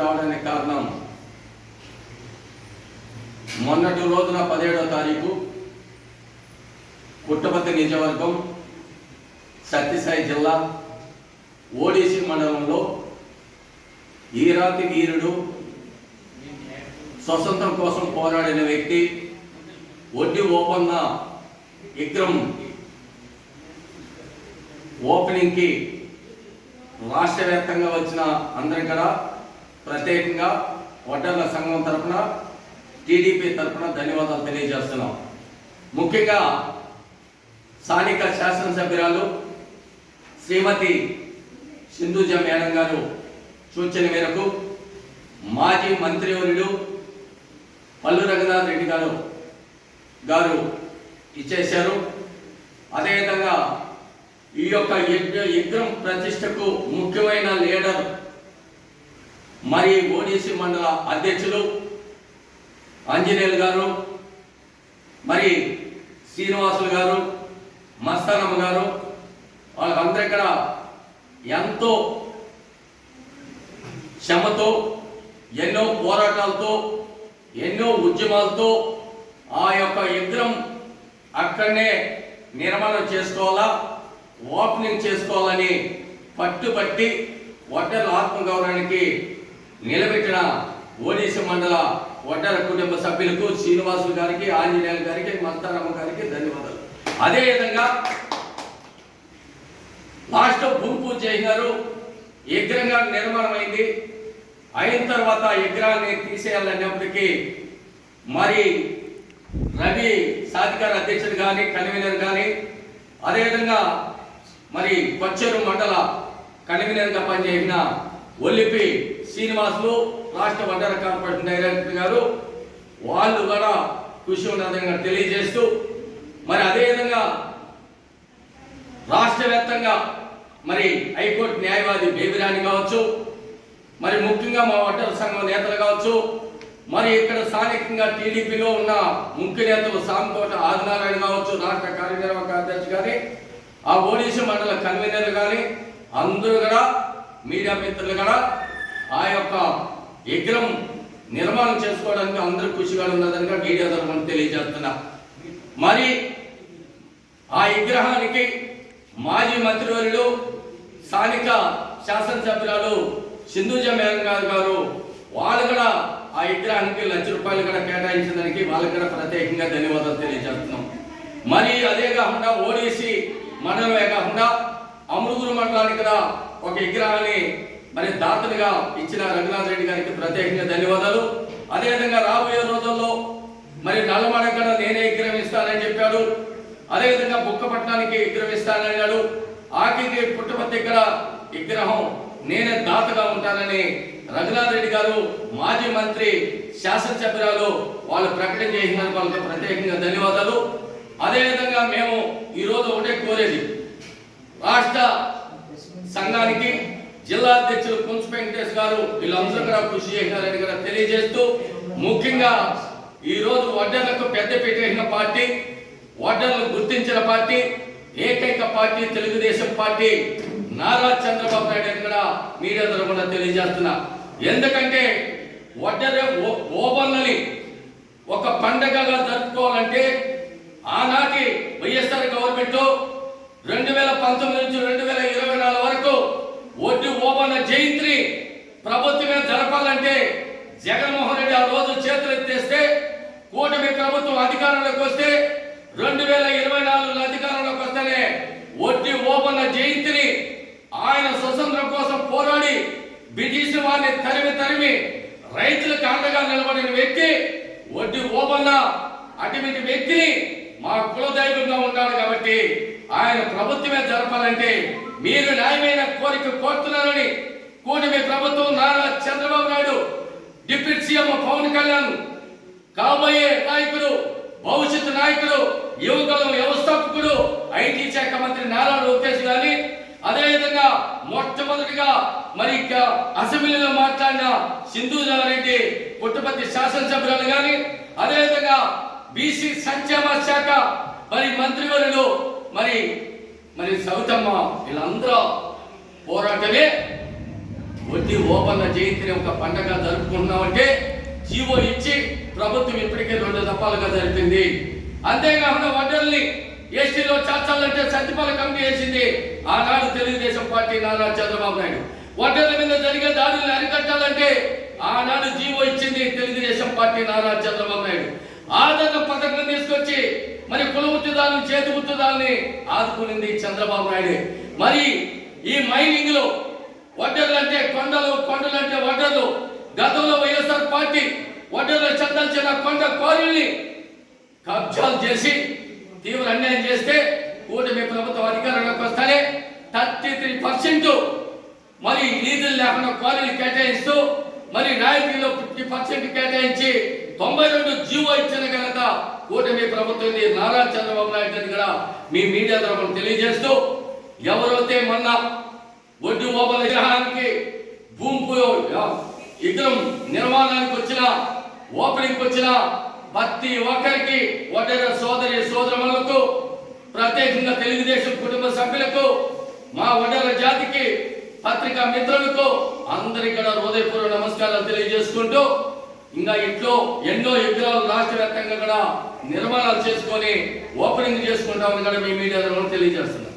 రావడానికి కారణం మొన్నటి రోజున 17వ తారీఖు పుట్టపర్తి నియోజకవర్గం సత్యసాయి జిల్లా ఓడిసి మండలంలో ఈరాతి వీరుడు స్వతంత్రం కోసం పోరాడిన వ్యక్తి ఒడ్డి ఓపన్న విక్రమ్ ఓపెనింగ్కి రాష్ట్ర వ్యాప్తంగా వచ్చిన అందరి కూడా ప్రత్యేకంగా వడ్డర్ల సంఘం తరఫున టీడీపీ తరఫున ధన్యవాదాలు తెలియజేస్తున్నాం. ముఖ్యంగా స్థానిక శాసనసభ్యురాలు శ్రీమతి సింధూజ మేడం గారు సూచన మేరకు మాజీ మంత్రివర్యులు పల్లు రఘునాథ్ రెడ్డి గారు ఇచ్చేశారు. అదేవిధంగా ఈ యొక్క విక్రమ్ ప్రతిష్టకు ముఖ్యమైన లీడర్ మరి ఓడిసి మండల అధ్యక్షులు ఆంజనేయులు గారు, మరి శ్రీనివాసులు గారు, మస్తానమ్మ గారు, వాళ్ళందరూ ఇక్కడ ఎంతో శ్రమతో ఎన్నో పోరాటాలతో ఎన్నో ఉద్యమాలతో ఆ యొక్క విగ్రహం అక్కడనే నిర్మాణం చేసుకోవాలా, ఓపెనింగ్ చేసుకోవాలని పట్టుబట్టి వడ్డర్ల ఆత్మగౌరవానికి నిలబెట్టిన ఓడిసి మండల వడ్డర కుటుంబ సభ్యులకు శ్రీనివాసులు గారికి, ఆంజనేయులు గారికి, మస్తానమ్మ గారికి ధన్యవాదాలు. అదేవిధంగా లాస్ట్ భూమి పూజ చేసినారు. విగ్రహంగా నిర్మాణం అయింది. అయిన తర్వాత విగ్రహాన్ని తీసేయాలన్నప్పటికీ మరి రవి సాధికార అధ్యక్షుడు కానీ, కన్వీనర్ కానీ, అదేవిధంగా మరి కొచ్చేరు మండల కన్వీనర్గా పనిచేసిన ఒల్లిపి శ్రీనివాసులు, రాష్ట్ర వడ్డర కార్పొరేషన్ డైరెక్టర్ గారు, వాళ్ళు కూడా కృషి ఉన్నదంగా తెలియజేస్తూ మరి అదేవిధంగా రాష్ట్ర వ్యాప్తంగా మరి హైకోర్టు న్యాయవాది బేబిరాణి కావచ్చు, మరి ముఖ్యంగా మా వడ్డర సంఘం నేతలు కావచ్చు, మరి ఇక్కడ స్థానికంగా టీడీపీలో ఉన్న ముఖ్య నేతలు సాంకోట ఆదినారాయణ కావచ్చు, రాష్ట్ర కార్యనిర్వాహక అధ్యక్షుడు కానీ, ఆ ఓడిసి మండల కన్వీనర్లు కానీ అందరూ కూడా మీడియా మిత్రులు కూడా ఆ యొక్క విగ్రహం నిర్మాణం చేసుకోవడానికి అందరూ కృషిగా ఉన్నదని మీడియా తరఫున తెలియజేస్తున్నా. మరి ఆ విగ్రహానికి మాజీ మంత్రివర్యులు స్థానిక శాసనసభ్యురాలు సింధూజ మేడం గారు వాళ్ళు కూడా ఆ విగ్రహానికి ₹1,00,000 కూడా కేటాయించడానికి వాళ్ళకి కూడా ప్రత్యేకంగా ధన్యవాదాలు తెలియజేస్తున్నాం. మరి అదే కాకుండా ఓడిసి మండలమే కాకుండా అమృగురు మండలానికి కూడా ఒక విగ్రహాన్ని మరి దాతలుగా ఇచ్చిన రఘునాథ్ రెడ్డి గారికి ప్రత్యేకంగా ధన్యవాదాలు. అదేవిధంగా రాబోయే రోజుల్లో మరి నల్లమడ కూడా నేనే విగ్రహం ఇస్తానని చెప్పాడు. అదేవిధంగా బుక్కపట్నానికి విగ్రహం ఇస్తానన్నాడు. ఆఖరికి పుట్టపర్తి ఇక్కడ విగ్రహం నేనే దాతగా ఉంటానని రఘునాథ్ రెడ్డి గారు మాజీ మంత్రి శాసనసభ్యురాలు వాళ్ళు ప్రకటన చేసినందుకు వాళ్ళకి ప్రత్యేకంగా ధన్యవాదాలు. అదేవిధంగా మేము ఈరోజు ఒకటే కోరేది రాష్ట్ర సంఘానికి జిల్లా అధ్యక్షులు కుంచు వెంకటేష్ గారు వీళ్ళందరూ కూడా కృషి చేసినారని కూడా తెలియజేస్తూ ముఖ్యంగా ఈరోజు వడ్డర్లకు పెద్దపీట వేసిన పార్టీ, వడ్డర్లను గుర్తించిన పార్టీ, ఏకైక పార్టీ తెలుగుదేశం పార్టీ నారా చంద్రబాబు నాయుడు అని కూడా మీడియా తరఫున తెలియజేస్తున్నా. ఎందుకంటే వడ్డరే ఓబన్నని ఒక పండగగా జరుపుకోవాలంటే ఆనాటి వైఎస్ఆర్ గవర్నమెంట్ 2019 నుంచి 2024 వరకు ఒడ్డు ఓబన్న జయంతిని ప్రభుత్వమే జరపాలంటే జగన్మోహన్ రెడ్డి ఆ రోజు చేతులు ఎత్తేస్తే కూటమి ప్రభుత్వం అధికారంలోకి వస్తే 2024 అధికారంలోకి వస్తేనే ఒడ్డి ఓబన్న జయంతిని ఆయన స్వతంత్రం కోసం పోరాడి బ్రిటిష్ వారిని తరిమి రైతులకు అండగా నిలబడిన వ్యక్తి ఒడ్డి ఓబన్న. అటువంటి వ్యక్తిని మా కులదైవంగా ఉన్నాడు కాబట్టి ఆయన ప్రభుత్వమే జరపాలంటే మీరు న్యాయమైన కోరిక కోరుతున్నారని కూటమి ప్రభుత్వం నారా చంద్రబాబు నాయుడు, డిప్యూటీ సీఎం పవన్ కళ్యాణ్, కాబోయే నాయకుడు, భవిష్యత్తు నాయకుడు, యువకుల వ్యవస్థాపకుడు ఐటీ శాఖ మంత్రి నారా లోకేష్ గాని, అదేవిధంగా మొట్టమొదటిగా మరి అసెంబ్లీలో మాట్లాడిన సింధూజారెడ్డి పుట్టపర్తి శాసనసభ్యులు కానీ, అదేవిధంగా బీసీ సంక్షేమ శాఖ మరి మంత్రివర్యులు మరి సౌతమ్మ వీళ్ళందరూ పోరాటమే వడ్డీ ఓపన్న జయంతిని ఒక పండగ జరుపుకుంటున్నామంటే జీవో ఇచ్చి ప్రభుత్వం ఇప్పటికే 2 దఫాలుగా జరిపింది. అంతేకాకుండా వడ్డీల్ని ఎస్టీలో చేర్చాలంటే సత్యపాల కమిటీ వేసింది ఆనాడు తెలుగుదేశం పార్టీ నారా చంద్రబాబు నాయుడు. వడ్డీల మీద జరిగే దాడుల్ని అరికట్టాలంటే ఆనాడు జీవో ఇచ్చింది తెలుగుదేశం పార్టీ నారా చంద్రబాబు నాయుడు. ఆదరణ పథకం తీసుకొచ్చి మరి కుల ఉద్యోగాలను చేతి ఉద్యోగాలని ఆదుకునింది చంద్రబాబు నాయుడు. మరి ఈ మైనింగ్ లో వడ్డీలు అంటే కొండలు, కొండలు అంటే వడ్డీలు. గతంలో వైఎస్ఆర్ పార్టీ వడ్డీలో చెందాల్సిన కొండ కోరిల్ని కబ్జాలు చేసి తీవ్ర అన్యాయం చేస్తే కూటమి ప్రభుత్వం అధికారంలోకి వస్తానే 33% మరి నిధులు లేకుండా క్వారీలు కేటాయిస్తూ మరి రాయితీలో 50% కేటాయించి 92 జీవో ఇచ్చిన ఘనత కూటమి ప్రభుత్వం నారా చంద్రబాబు నాయుడు కూడా మీ మీడియా ద్వారా తెలియజేస్తూ ఎవరైతే మొన్న వడ్డీ ఓబల విగ్రహానికి భూమి విగ్రహం నిర్మాణానికి వచ్చిన ఓపెనింగ్ వచ్చిన ప్రతి ఒక్కరికి వడ్డీర సోదరి సోదరులకు ప్రత్యేకంగా తెలుగుదేశం కుటుంబ సభ్యులకు మా వడ్డీర జాతికి పత్రికా మిత్రులకు అందరికీ కూడా హృదయపూర్వక నమస్కారాలు తెలియజేసుకుంటూ ఇంకా ఇంట్లో ఎన్నో విగ్రహాలు రాష్ట్ర వ్యాప్తంగా కూడా నిర్మాణాలు చేసుకొని ఓపెనింగ్ చేసుకుంటామని కూడా మీ మీడియా ద్వారా తెలియజేస్తున్నాం.